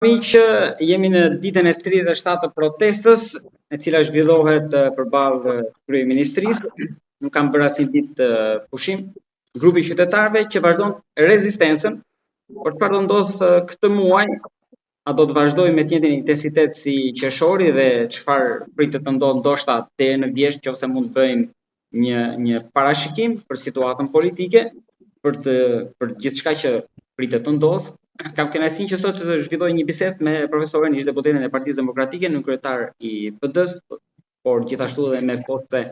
Që jemi në ditën e 37 të protestës, e cila zhvillohet përballë kryeministrisë. Nuk kam bërë asnjë ditë pushim. Grupi i qytetarëve që vazhdon rezistencën, por çfarë do ndodh këtë muaj, a do të vazhdojë me të njëjtin intensitet si qershori dhe çfarë pritet të ndodhë ndoshta deri në vjesht, nëse mund të bëjmë një parashikim për situatën politike, për gjithçka që pritet të ndodhë. Kam kënaqësinë që sot të zhvilloj një bisedë me profesorin ish deputetën e Partisë Demokratike, në kryetar i PD-s, por gjithashtu edhe me poste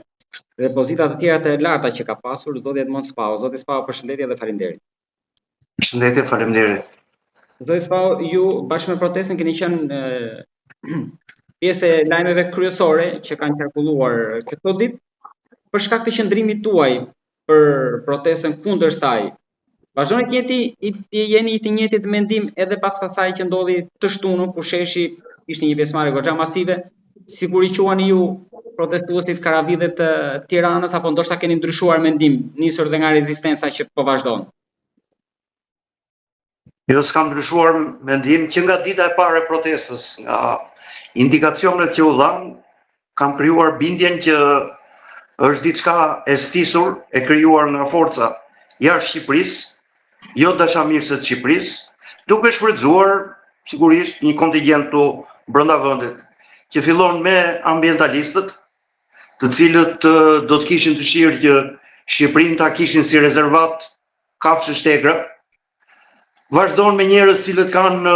dhe pozita të tjera të larta që ka pasur, zoti Edmond Spau. Zoti Spau, përshëndetje dhe faleminderit. Përshëndetje, faleminderit. Zoti Spau, ju bashkë me protestën keni qenë pjesë e lajmeve kryesore që kanë qarkulluar këto ditë për shkak të qëndrimit tuaj për protestën kundër saj. Vazhdoni jeni i të njëjtit mendim edhe pas asaj që ndodhi të shtunën, ku sheshi ishte një pjesëmarrje goxha masive, sikur i quani ju protestuesit karavidhet të Tiranës, apo ndoshta keni ndryshuar mendim, nisur dhe nga rezistenca që po vazhdon? Jo, s'kam ndryshuar mendim, që nga dita e parë e protestës, nga indikacionet që u dhanë, kam krijuar bindjen që është diçka e stisur, e krijuar nga forca jashtë Shqipërisë, jo dashamirëse të Shqipërisë, duke shfrytzuar sigurisht një kontingjent këtu brenda vendit, që fillon me ambientalistët, të cilët do të kishin dëshirë që Shqipërinë ta kishin si rezervat kafshë shtegra, vazhdon me njerëz cilët kanë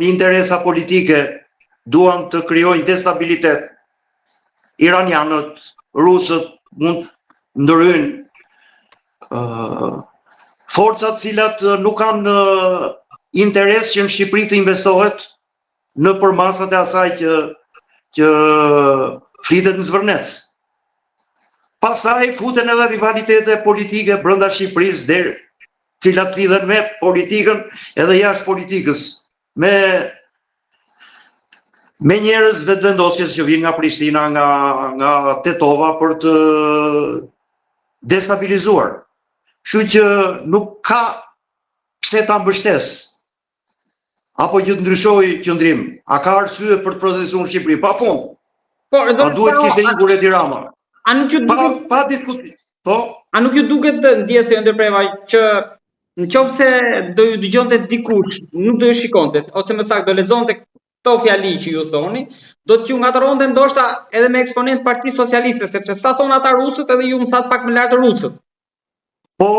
interesa politike, duan të krijojnë destabilitet. Iranianët, rusët mund ndryjnë forcat cilat nuk kanë interes që në Shqipëri të investohet në përmasat e asaj që flitet në zvërnec. Pastaj futen edhe rivalitete politike brenda Shqipërisë, cilat lidhen me politikën edhe jashtë politikës, me njerëz vetëvendosjes që vinë nga Prishtina, nga Tetova për të destabilizuar. Kështu që nuk ka pse ta mbështes apo që të ndryshojë qëndrim. A ka arsye për të protestuar në Shqipëri? Pafund. A duhet kishte ikur Edi Rama? Pa diskutim. Po? A nuk ju duket ndjesë e ndërpreva që nëse do ju dëgjonte dikush, nuk do ju shikonte, ose më saktë do lexonte këto fjali që ju thoni, do t'ju ngatëronte ndoshta edhe me eksponent Partisë Socialiste, sepse sa thon ata rusët, edhe ju më thatë pak më lart rusët. Po,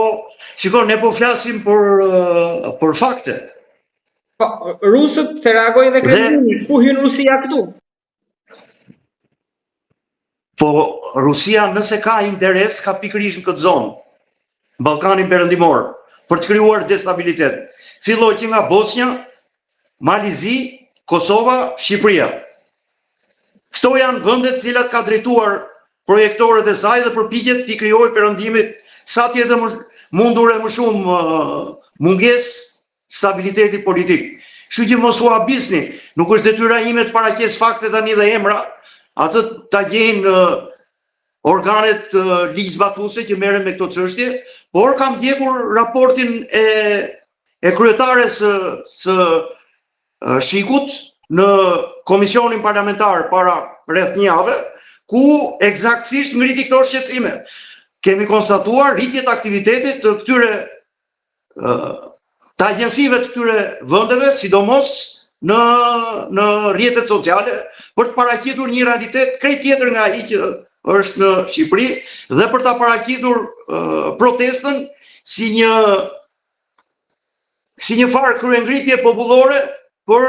shikon, ne po flasim për fakte. Po, rusët se reagojnë dhe Kremlini, ku hyn Rusia këtu? Po, Rusia nëse ka interes, ka pikërisht në këtë zonë, Ballkanin Perëndimor, për të krijuar destabilitet. Filloi që nga Bosnja, Malizi, Kosova, Shqipëria. Këto janë vendet cilat ka drejtuar projektorët e saj dhe përpiqet t'i krijojë perëndimit sa tjetë mundur e më shumë mungesë stabiliteti politik. Kështu që mos u habisni, nuk është detyra ime të paraqes fakte tani dhe emra, atë ta gjejnë organet ligjzbatuese që merren me këto çështje, por kam ndjekur raportin e kryetares së Shikut në komisionin parlamentar para rreth një jave, ku eksaktësisht ngriti këto shqetësime. Kemi konstatuar rritje të aktivitetit të këtyre të agjensive të këtyre vendeve, sidomos në rrjetet sociale, për të paraqitur një realitet krejt tjetër nga ai që është në Shqipëri dhe për ta paraqitur protestën si një farë kryengritje popullore për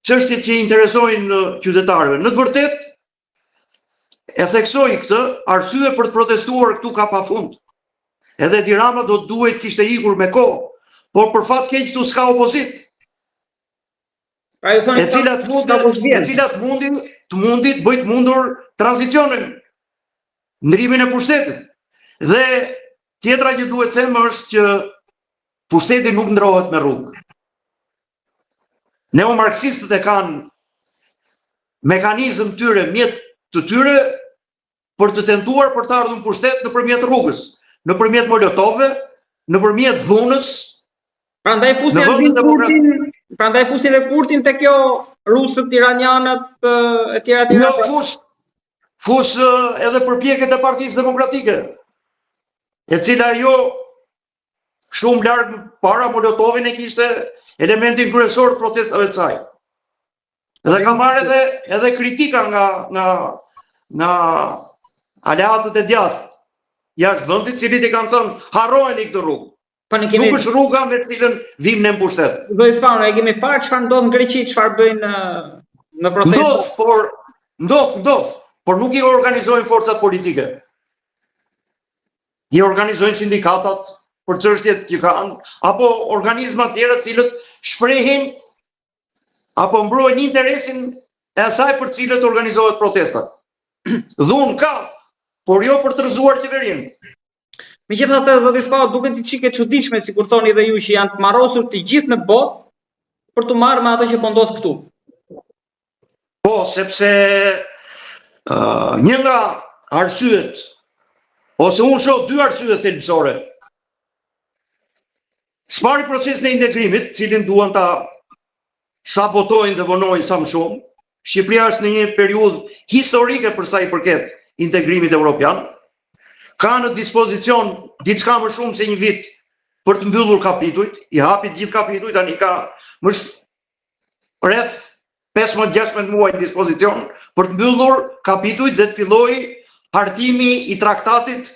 çështjet që interesojnë qytetarëve. Në të vërtetë, e theksoj këtë, arsye për të protestuar këtu ka pafund. Edhe Edi Rama do të duhet kishte ikur me kohë, por për fat keq këtu s'ka opozit. E cilat mundit bëjt mundur tranzicionin, ndrimin e pushtetit. Dhe tjetra që duhet them është që pushteti nuk ndrohet me rrugë. Neomarksistët e kanë mekanizëm tyre, mjet të tyre për të tentuar për të ardhur në pushtet nëpërmjet rrugës, nëpërmjet molotove, nëpërmjet dhunës. Prandaj fusin Albin Kurtin Prandaj fusin dhe kurtin te kjo rusët, iranianët, e tjera Jo, fus edhe përpjekjet e Partisë Demokratike, e cila jo shumë larg para Molotovin e kishte elementin kryesor të protestave të saj. Dhe ka marrë edhe kritika nga aleatët e djathtë jashtë vendit, cilët i kanë thënë harrojeni këtë rrugë. Nuk është rruga me cilën vim në mbushtetë. Zoti Spano, e kemi parë çfarë ndodh në Greqi, çfarë bëjnë në protestë. Ndodh, por nuk i organizojnë forcat politike. I organizojnë sindikatat për çështjet që kanë, apo organizma të tjera të cilët shprehin apo mbrojnë interesin e asaj për cilët organizohet protesta. Dhunë ka, por jo për të rrëzuar qeverinë. Megjithatë, zoti Spano, duket i çike çuditshme, sikur thoni dhe ju, që janë të marrosur të gjithë në botë për të marrë me ato që po ndodh këtu. Po, sepse një nga arsyet, ose unë shoh dy arsye thelbësore. Spari procesin e integrimit, cilin duan ta sabotojnë dhe vonojnë sa më shumë. Shqipëria është në një periudhë historike për sa i përket integrimit evropian. Ka në dispozicion diçka më shumë se një vit për të mbyllur kapitujt, i hapi gjithë kapitujt, tani ka më rreth 15-16 muaj në dispozicion për të mbyllur kapitujt dhe të fillojë hartimi i traktatit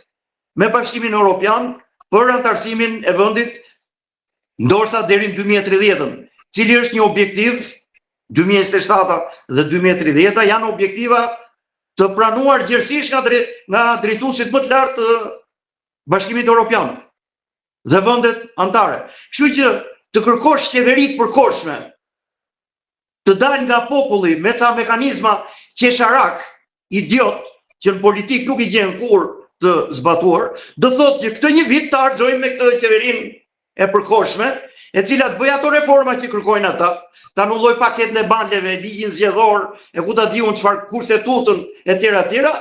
me Bashkimin Evropian për antarësimin e vendit ndoshta deri në 2030, cili është një objektiv, 2027 dhe 2030 janë objektiva të pranuar gjithësisht nga drejtuesit më të lartë të Bashkimit Evropian dhe vendet anëtare. Kështu që të kërkosh qeveri të përkohshme, të dalë nga populli me ca mekanizma qesharak, idiot, që në politik nuk i gjen kur të zbatuar, do thotë që këtë një vit të harxojmë me këtë qeverinë e përkohshme, e cila të bëj ato reforma që kërkojnë ata, të anulloj paketën e bandeve, ligjin zgjedhor, e ku ta diun çfarë kushtetutën e tjera,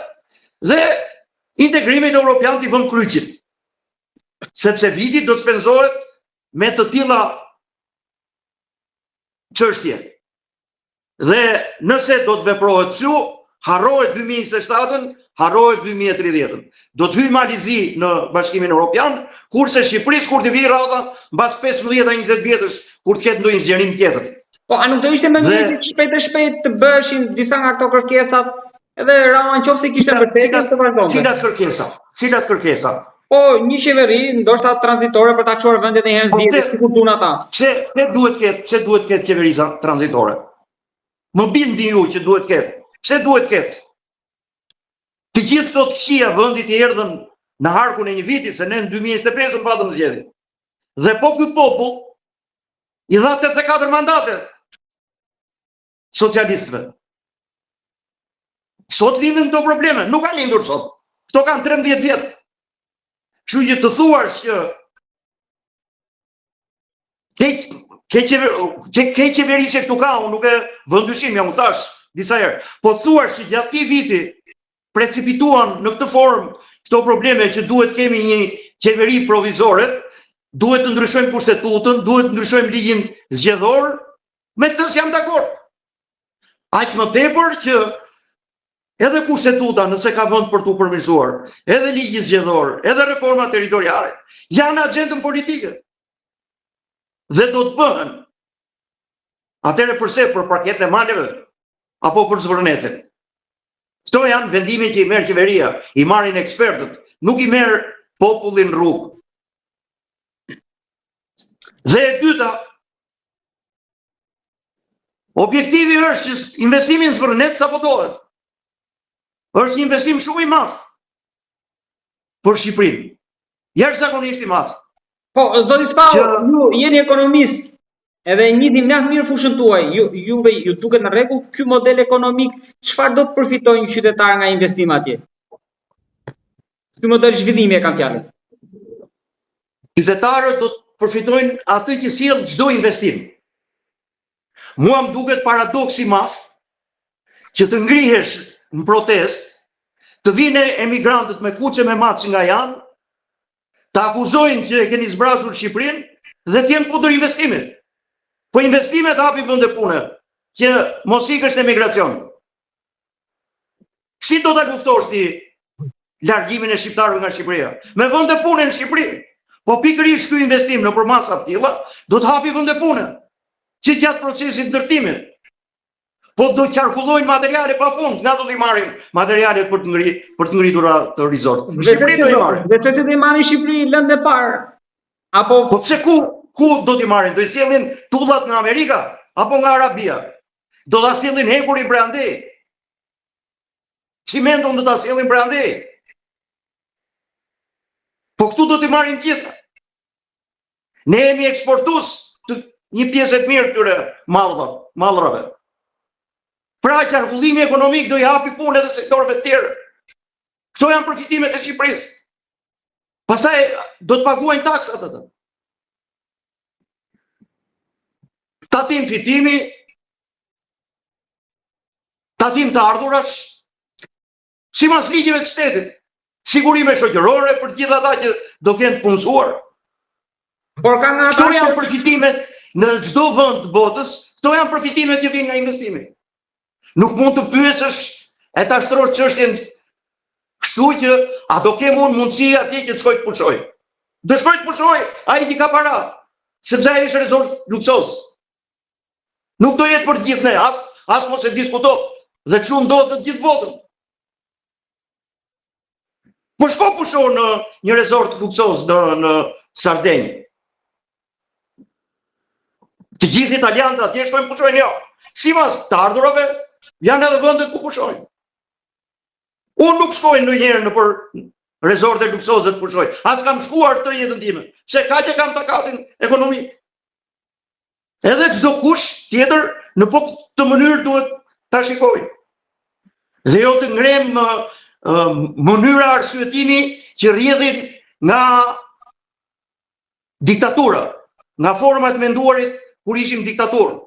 dhe integrimit evropian t'i vënë kryqin. Sepse viti do të shpenzohet me të tilla çështje. Dhe nëse do të veprohet kështu, harrohet 2027-ën, harrohet 2030-ën. Do të hyjë Malizi në Bashkimin Evropian, kurse Shqipërisë kur të vijë rradha mbas 15-20 vjetësh kur të ketë ndonjë zgjerim tjetër. Po, a nuk do ishte më mirë që shpejt të bëshin disa nga këto kërkesat, edhe Rama nëse kishte vërtetë të vazhdonte. Cilat kërkesa? Po, një qeveri, ndoshta tranzitore për ta çuar vendet e herë zgjedhje, sikur duan ata. Pse duhet ketë qeverisë tranzitore? Më bindi ju që duhet ketë. Pse duhet ketë? Të gjithë këto të këqija vendit i erdhën në harkun e një viti, se ne në 2025 patëm zgjedhje. Dhe po ky popull i dha 84 mandate socialistëve. Sot lindën këto probleme, nuk kanë lindur sot. Këto kanë 13 vjet. Kështu që të thuash që ke qeveri që këtu ka, unë nuk e vëndyshim, ja unë thash disa herë, po të thuash që gjatë këtij viti precipituan në këtë formë këto probleme që duhet kemi një qeveri provizore, duhet të ndryshojmë kushtetutën, duhet të ndryshojmë ligjin zgjedhor, me këtë jam dakord. Aq më tepër që edhe kushtetuta nëse ka vend për t'u përmirësuar, edhe ligji zgjedhor, edhe reforma territoriale, janë agjendën politike. Dhe do të bëhen. Atëherë përse për paketën e maleve apo për zvërnecën? Këto janë vendime që i merr qeveria, i marrin ekspertët, nuk i merr popullin në rrugë. Dhe e dyta, objektivi është që investimi në zvërnecë sabotohet. Është një investim shumë i madh për Shqipërinë. Jashtëzakonisht i madh. Po, zoti Spano, ju jeni ekonomist, edhe njihni më mirë fushën tuaj. Ju duket në rregull ky model ekonomik, çfarë do të përfitojnë qytetarët nga investimi atje? Ky model zhvillimi e kam fjalën. Qytetarët do të përfitojnë atë që sjell çdo investim. Mua më duket paradoks i madh që të ngrihesh në protestë, të vinë emigrantët me kuqe me maç nga janë, të akuzojnë që e keni zbrasur Shqipërinë dhe të jenë kundër investimit. Po investimet hapi vende pune, që mos ikësh në emigracion. Si do ta luftosh ti largimin e shqiptarëve nga Shqipëria? Me vende pune në Shqipëri. Po pikërisht ky investim në përmasa të tilla do të hapi vende pune, që gjatë procesit ndërtimit. Po do qarkullojnë materiale pafund, nga do t'i marrin materialet për të ngritur atë resort. Shqipëri do i marrin. Dhe çështë do i marrin Shqipëri lëndë e parë. Apo po pse ku do t'i marrin? Do i sjellin tullat nga Amerika apo nga Arabia? Do ta sjellin hekurin prej andej. Cimenton do ta sjellin prej andej. Po këtu do t'i marrin gjitha. Ne jemi eksportues të një pjesë të mirë këtyre mallrave. Pra qarkullimi ekonomik do i hapi punë edhe sektorëve të tjerë. Këto janë përfitimet e Shqipërisë. Pastaj do të paguajnë taksat ata. Tatim fitimi, tatim të ardhurash, sipas ligjeve të shtetit, sigurime shoqërore për gjithë ata që do kenë të punësuar. Por ka nga këto janë përfitimet në çdo vend të botës, këto janë përfitimet që vijnë nga investimi. Nuk mund të pyesësh e ta shtrosh çështjen kështu që a do kem unë mundësi atje që të shkoj të pushoj. Do shkoj të pushoj ai që ka para, sepse ai është resort luksoz. Nuk do jetë për të gjithë ne, as mos e diskutohet. Dhe çu ndodhet në gjithë botën. Po shko pusho në një resort luksoz në Sardenjë. Të gjithë italianët atje shkojnë pushojnë jo. Sipas të ardhurave, janë edhe vendet ku pushojnë. Unë nuk shkoj ndonjëherë në për rezorte luksoze të pushoj. As kam shkuar të jetën time, se ka që kam takatin ekonomik. Edhe çdo kush tjetër në po këtë mënyrë duhet ta shikoj. Dhe jo të ngrem mënyra arsyetimi që rrjedhin nga diktatura, nga format menduarit kur ishim diktaturë.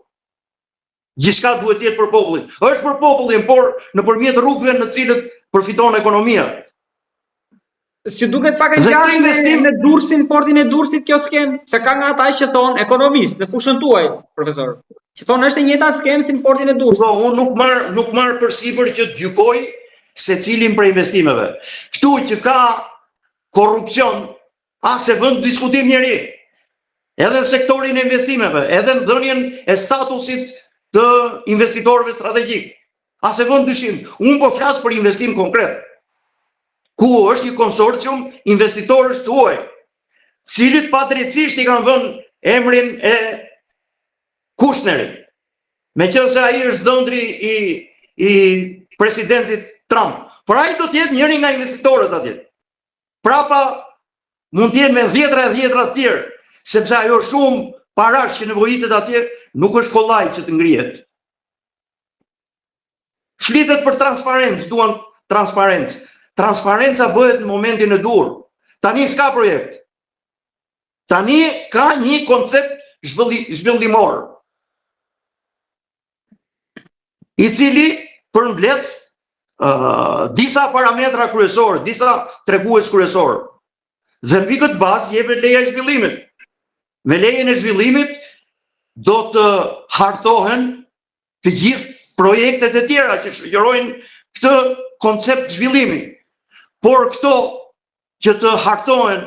Gjithçka duhet jetë për popullin. Është për popullin, por nëpërmjet rrugëve në të cilët përfiton ekonomia. Si duket pak e gjatë në Durrësin, portin e Durrësit kjo skem, se ka nga ata që thonë ekonomist në fushën tuaj, profesor. Që thonë është e njëjta skem si në portin e Durrësit. Po, unë nuk marr përsipër që të gjykoj secilin për investimeve. Këtu që ka korrupsion, as e vend diskutim njëri. Edhe në sektorin e investimeve, edhe në dhënien e statusit të investitorëve strategjik. As e vend dyshim. Unë po flas për investim konkret. Ku është një konsorcium investitorësh tuaj, cilit padrejtisht i kanë vënë emrin e Kushnerit. Meqense ai është dhëndri i presidentit Trump. Por ai do të jetë njëri nga investitorët atje. Prapa mund të jenë me dhjetra të tjerë, sepse ajo shumë parash që nevojitet atje nuk është kollaj që të ngrihet. Flitet për transparencë, duan transparencë. Transparenca bëhet në momentin e dur. Tani s'ka projekt. Tani ka një koncept zhvillimor, i cili përmbledh disa parametra kryesor, disa tregues kryesor. Dhe mbi këtë bazë jepet leja e zhvillimit. Me lejen e zhvillimit do të hartohen të gjithë projektet e tjera që shoqërojnë këtë koncept zhvillimi. Por këto që të hartohen,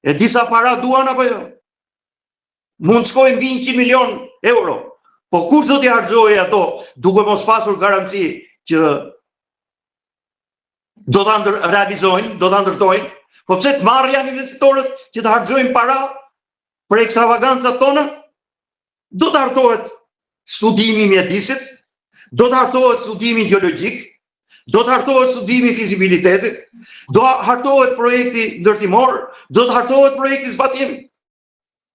e disa para duan apo jo? Mund shkojnë mbi 100 milion euro. Po kush do t'i harxojë ato duke mos pasur garanci që do ta realizojnë, do ta ndërtojnë? Po pse të marrë janë investitorët që të harxojnë para për ekstravagancat tona? Do të hartohet studimi mjedisit, do të hartohet studimi gjeologjik, do të hartohet studimi fizibilitetit, do të hartohet projekti ndërtimor, do të hartohet projekti zbatim.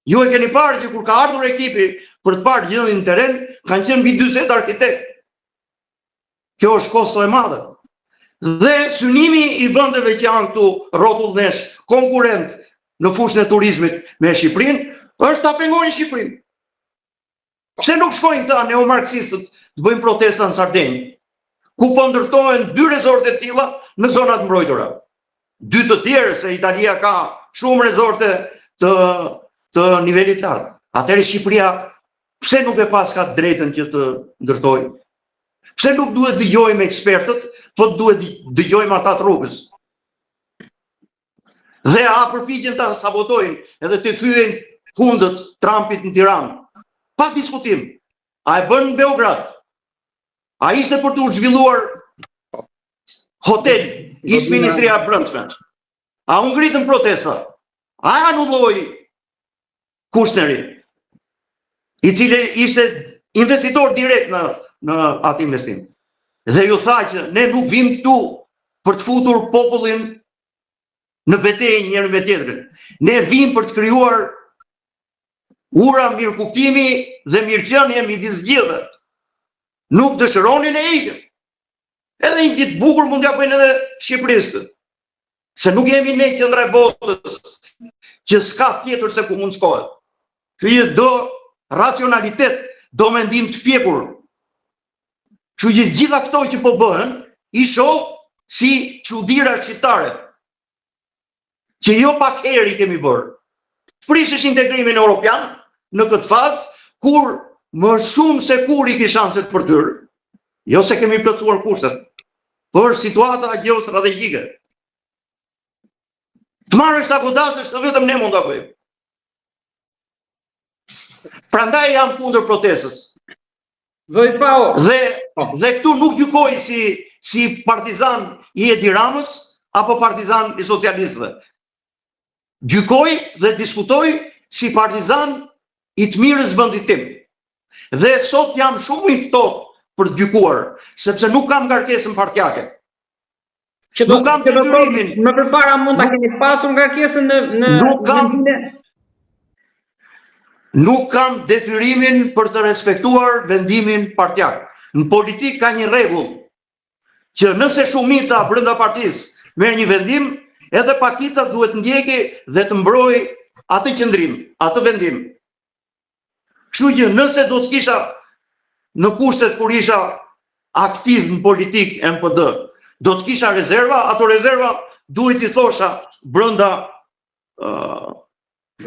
Ju e keni parë që kur ka ardhur ekipi për të parë gjendjen në terren, kanë qenë mbi 40 arkitekt. Kjo është kosto e madhe. Dhe synimi i vendeve që janë këtu rrotullnesh konkurrent në fushën e turizmit me Shqipërinë, është ta pengojnë Shqipërinë. Pse nuk shkojnë këta neomarksistët të bëjnë protesta në Sardenjë, ku po ndërtohen 2 rezorte të tilla në zonat mbrojtura. 2 të tjerë, se Italia ka shumë rezorte të nivelit lartë. Atëherë Shqipëria Pse nuk e pas ka drejtën që të ndërtoj? Pse nuk duhet dëgjojmë ekspertët, po duhet dëgjojmë ata të rrugës? Dhe a përpiqen ta sabotojnë edhe të thyen fundët Trumpit në Tiranë? Pa diskutim. A e bën në Beograd? A ishte për të zhvilluar hotel, ish Ministria e Brendshme? A u ngritën protesta? A anulloi Kushneri, i cili ishte investitor direkt në atë investim? Dhe ju tha që ne nuk vim këtu për të futur popullin në betejë njëri me tjetrin. Ne vim për të krijuar ura mirëkuptimi dhe mirëqenie midis gjithëve. Nuk dëshironin e ikën. Edhe një ditë bukur mund t'ja bëjnë edhe Shqipërisë. Se nuk jemi ne qendra e botës që s'ka tjetër se ku mund shkohet. Ky do racionalitet, do mendim të pjekur. Kështu që gjitha këto që po bëhen, i shoh si çuditëra shqiptare. Që jo pak herë i kemi bërë. Prishesh integrimin evropian në këtë fazë, kur më shumë se kur i ke shanset për tyr. Jo se kemi plotësuar kushtet, por situata gjeostrategjike. Të marrësh ta godasësh se vetëm ne mund ta bëjmë. Prandaj jam kundër protestës. Dhe këtu nuk gjykoj si partizan i Edi Ramës apo partizan i socialistëve. Gjykoj dhe diskutoj si partizan i të mirës vendit tim. Dhe sot jam shumë i ftohtë për të gjykuar, sepse nuk kam ngarkesën partijake. Nuk kam detyrimin. Më përpara mund ta keni pasur ngarkesën në Nuk kam detyrimin për të respektuar vendimin partijak. Në politik ka një rregull që nëse shumica brenda partisë merr një vendim, edhe pakica duhet ndjeki dhe të mbrojë atë qëndrim, atë vendim. Kështu që nëse do të kisha në kushtet kur isha aktiv në politik MPD, do të kisha rezerva, ato rezerva duhet i thosha brenda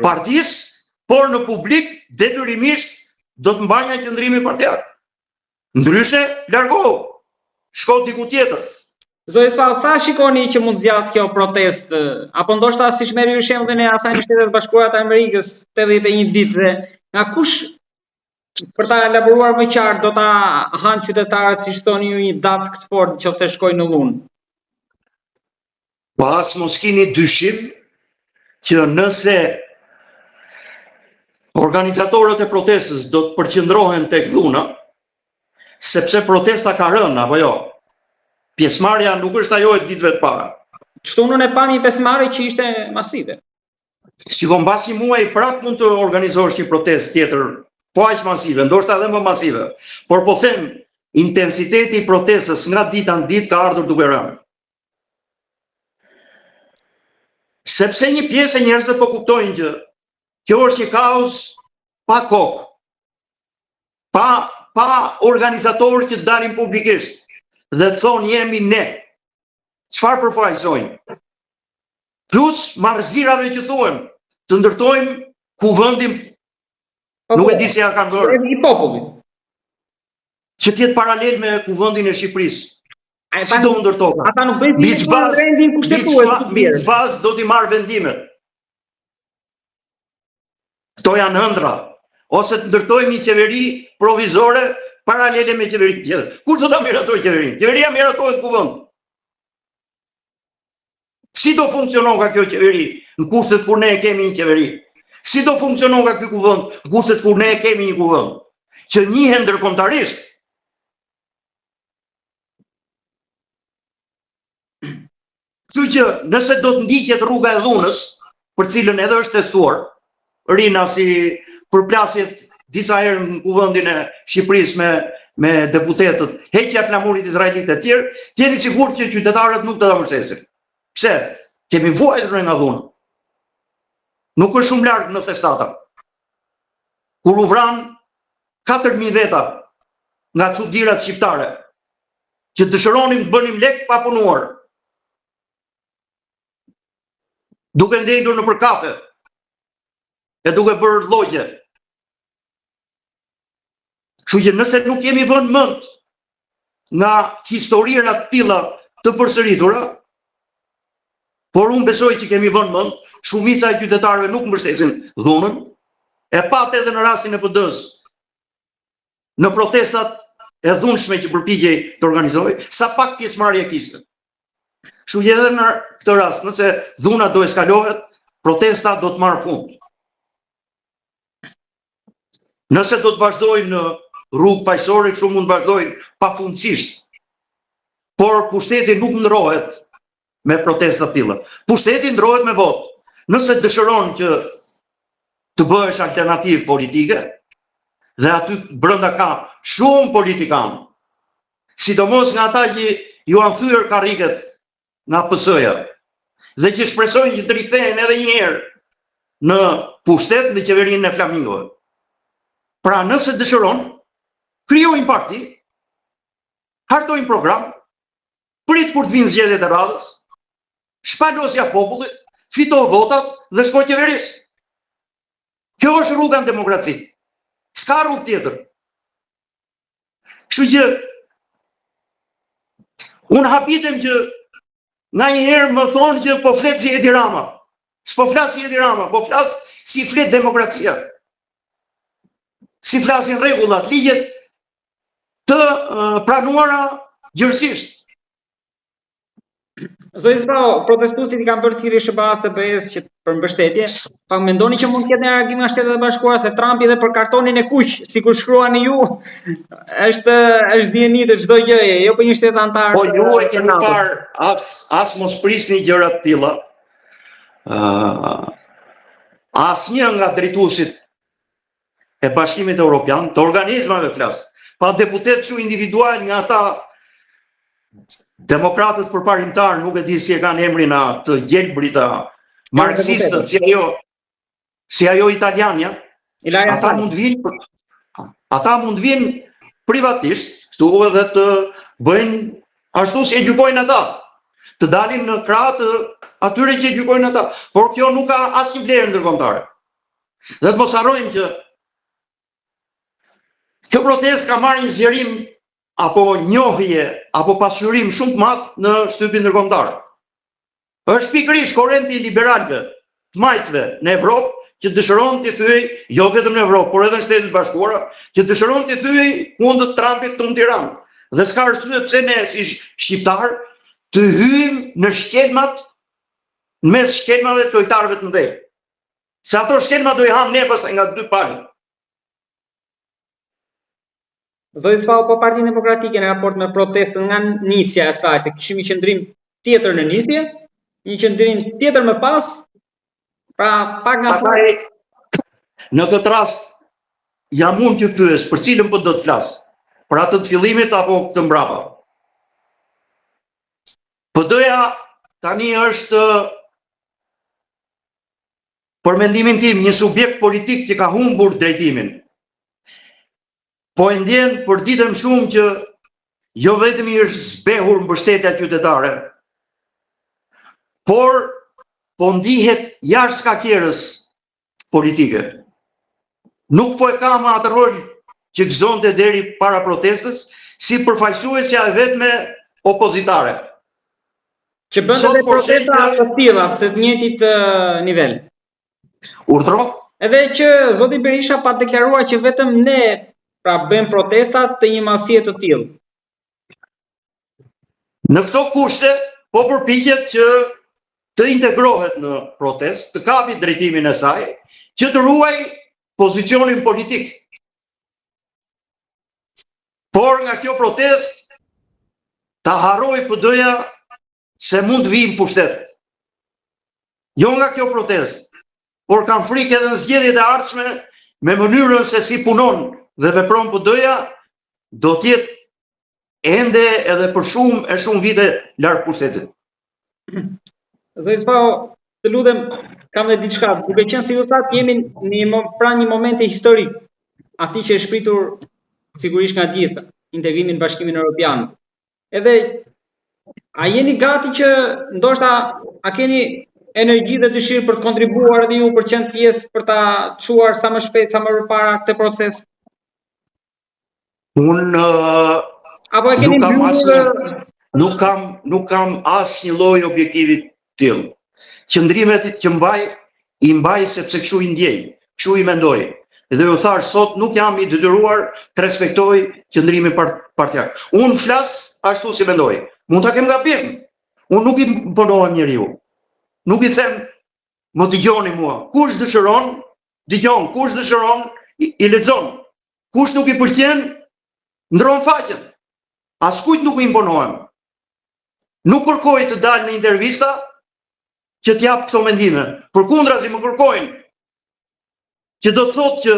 partisë, por në publik detyrimisht do të mbanja qëndrimi partijak. Ndryshe, largohu, shko diku tjetër. Zoti Spau, sa shikoni që mund zjas kjo protestë, apo ndoshta siç merri ju shembullin e asaj në Shtetet Bashkuara të Amerikës 81 ditë dhe nga kush për ta elaboruar më qartë do ta hanë qytetarët siç thoni ju një dackë të fortë nëse shkojnë në Lunë? Pas mos keni dyshim që nëse organizatorët e protestës do të përqendrohen tek dhuna, sepse protesta ka rënë, apo jo? Pjesëmarrja nuk është ajo e ditëve të para. Shtunën e pami pjesëmarrje që ishte masive. Shikon, mbas një muaji prap mund të organizosh një protestë tjetër, po aq masive, ndoshta edhe më masive. Por po them, intensiteti i protestës nga dita në ditë ka ardhur duke rënë. Sepse një pjesë e njerëzve po kuptojnë që kjo është një kaos pa kokë, pa organizatorë që dalin publikisht dhe të thonë jemi ne. Çfarë përfaqësojnë? Plus marrëzirave që thuhen, të ndërtojmë kuvendin, nuk e di se ja kanë dhënë. I popullit. Që të jetë paralel me kuvendin e Shqipërisë. Si do ndërtohet? Ata nuk bëjnë rendin kushtetues. Miq bazë do t'i marrë vendimet. Këto janë ëndra. Ose të ndërtojmë një qeveri provizore paralele me qeveri tjetër. Kush do ta miratojë qeverinë? Qeveria miratohet kuvend. Si do funksionon ka kjo qeveri në kushtet kur ne e kemi një qeveri? Si do funksionon ka ky kuvend në kushtet kur ne e kemi një kuvend që njihen ndërkombëtarisht? Kështu që nëse do të ndiqet rruga e dhunës, për cilën edhe është testuar, rina si përplasjet disa herë në kuvendin e Shqipërisë me deputetët, heqja e flamurit izraelit e tjerë, jeni sigurt që qytetarët nuk do ta mbështesin. Pse? Kemi vuajtur nga dhuna. Nuk është shumë larg në testata. Kur u vran 4000 veta nga çudirat shqiptare, që dëshironim të bënim lek pa punuar, duke ndendur në për kafe, e duke bërë llogje. Kështu që nëse nuk jemi vënë mend nga historira të tilla të përsëritura, por unë besoj që kemi vënë mend, shumica e qytetarëve nuk mbështesin dhunën, e pat edhe në rastin e PD-s, në protestat e dhunshme që përpiqej të organizojë, sa pak pjesëmarrje kishte. Kështu që edhe në këtë rast, nëse dhuna do eskalohet, protesta do të marrë fund. Nëse do të vazhdojnë në rrugë paqësore, kështu mund të vazhdojnë pafundësisht. Por pushteti nuk ndrohet me protesta të tilla. Pushteti ndrohet me votë. Nëse dëshiron që të bëhesh alternativë politike, dhe aty brenda ka shumë politikanë, sidomos nga ata që ju han thyer karriket nga PS-ja, dhe që shpresojnë që të rikthehen edhe një herë në pushtet në qeverinë e Flamingove. Pra nëse dëshiron, krijojnë parti, hartojnë program, prit kur të vinë zgjedhjet e radhës, shpalosja popullit, fito votat dhe shko qeverisë. Kjo është rruga në demokraci. S'ka rrugë tjetër. Kështu që unë habitem që nga një herë më thonë që po flet si Edi Rama. S'po flas si Edi Rama, po flas si flet demokracia. Si flasin rregullat, ligjet të pranuara gjërësisht. Zoti Zbao, protestuesit i kanë bërë thirrje SBA-s të BE-s që për mbështetje. Pak mendoni që mund të ketë një reagim nga Shtetet e Bashkuara se Trumpi dhe për kartonin e kuq, sikur shkruani ju, është dieni të çdo gjëje, jo për një shtet antar. Po ju e keni parë as mos prisni gjëra të tilla. Asnjë nga drejtuesit e Bashkimit Evropian, të organizmave flas, pa deputet kështu individual nga ata demokratët përparimtar, nuk e di si e kanë emrin atë gjelbrit marksistët, si ajo italianja, ata mund vinë privatisht, këtu edhe të bëjnë ashtu si e gjykojnë ata, të dalin në krah të atyre që e gjykojnë ata, por kjo nuk ka asnjë vlerë ndërkombëtare. Dhe të mos harrojmë që kjo protestë ka marrë një zgjerim apo njohje, apo pasqyrim shumë të madh në shtypin ndërkombëtar. Është pikërisht korrenti liberalëve, të majtëve në Evropë, që dëshiron të thyej, jo vetëm në Evropë, por edhe në Shtetet e Bashkuara, që dëshiron të thyej kundër Trumpit në Tiranë. Dhe s'ka arsye pse ne si shqiptar të hyjmë në shkelmat, në mes shkelmave të lojtarëve të mëdhenj. Se ato shkelma do i ham ne pastaj nga dy palë. Zoti Zbao, po Partia Demokratike në raport me protestën nga nisja e saj, se kishim një qendrim tjetër në nisje, një qendrim tjetër më pas, pra pak nga në këtë rast jam unë që pyes për cilën po do të flas, për atë të fillimit apo këtë mbrapa. PD-ja tani është për mendimin tim një subjekt politik që ka humbur drejtimin. Po e ndjen për ditën shumë që jo vetëm i është zbehur mbështetja qytetare, por po ndihet jashtë skaqerës politike. Nuk po e ka më atë rol që gëzonte deri para protestës, si përfaqësuesja e vetme opozitare. Që bën edhe protesta të tilla të njëjtit nivel. Urdhro? Edhe që zoti Berisha pa deklaruar që vetëm ne pra bën protestat të një masie të tillë. Në këto kushte, po përpiqet që të integrohet në protestë, të kapi drejtimin e saj, që të ruaj pozicionin politik. Por nga kjo protestë, ta harroj PD-ja se mund të vijnë pushtet. Jo nga kjo protestë, por kanë frikë edhe në zgjedhjet e ardhshme me mënyrën se si punon dhe vepron PD-ja, do t'jetë ende edhe për shumë vite larg pushtetit. Zoti Zbao, të lutem, kam dhe diçka, duke qenë si ju thatë, jemi pranë një momente historik, atij që është shpritur sigurisht nga gjithë, integrimin në Bashkimin Evropian. Edhe a jeni gati që ndoshta a keni energji dhe dëshirë për të kontribuar edhe ju për qenë pjesë për ta çuar sa më shpejt, sa më përpara këtë proces? Unë Apo e keni mbyllur nuk kam asnjë lloj objektivi tillë. Qëndrimet që i mbaj sepse kështu i ndjej, kështu i mendoj. Dhe ju thash sot nuk jam i detyruar të respektoj qëndrimin partijak. Unë flas ashtu si mendoj. Mund ta kem gabim. Unë nuk i imponohem njeriu. Nuk i them, më dëgjoni mua. Kush dëshiron, dëgjon, kush dëshiron, i lexon. Kush nuk i pëlqen, ndron faqen. Askujt nuk i imponohem. Nuk kërkoj të dalë në intervista që t'jap këto mendime. Përkundrazi më kërkojnë që do të thotë që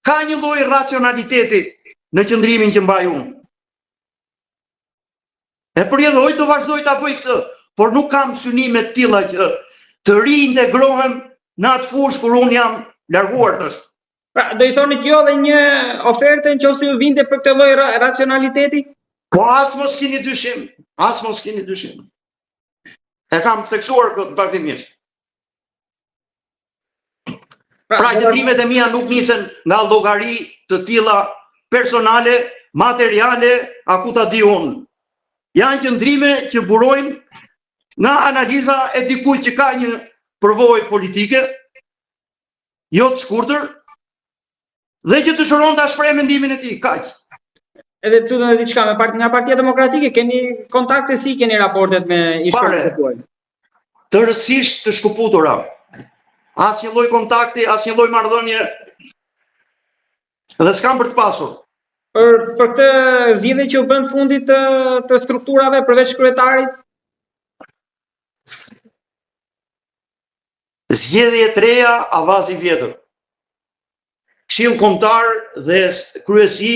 ka një lloj racionaliteti në qëndrimin që mbaj unë. E përjetoj do vazhdoj ta bëj këtë, por nuk kam synime të tilla që të riintegrohem në atë fushë kur unë jam larguar tash. Pra, do i thoni që jo dhe një ofertë nëse ju vinte për këtë lloj racionaliteti? Po as mos keni dyshim, as mos keni dyshim. E kam theksuar këtë faktimisht. Pra qëndrimet e mia nuk nisen nga llogari të tilla personale, materiale, a ku ta di unë. Janë qëndrime që burojnë nga analiza e dikujt që ka një përvojë politike, jo të shkurtër, dhe që dëshiron ta shprehë mendimin e tij, kaq. Edhe të në diçka nga Partia Demokratike, keni kontakte si keni raportet me ishqorët e tuaj? Tërësisht të shkëputura. Asnjë lloj kontakti, asnjë lloj marrëdhënie dhe s'kam për të pasur. Për këtë zgjedhje që u bën fundit të strukturave përveç kryetarit? Zgjedhje e treja, avaz i vjetër. Këshill kombëtar dhe kryesi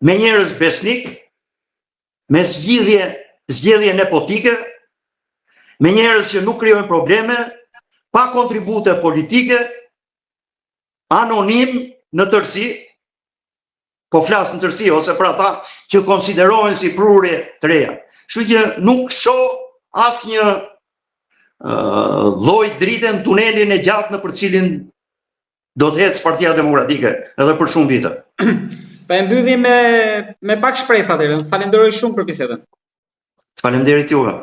me njerëz besnik, me zgjedhje nepotike, me njerëz që nuk krijojnë probleme, pa kontribute politike, anonim në tërësi, po flas në tërësi ose për ata që konsiderohen si prurje të reja. Kështu që nuk shoh asnjë lloj drite në tunelin e gjatë në për cilin do të ecë Partia Demokratike edhe për shumë vite. Pa e mbyllim me pak shpresë atëherë. Falenderoj shumë për bisedën. Faleminderit juve.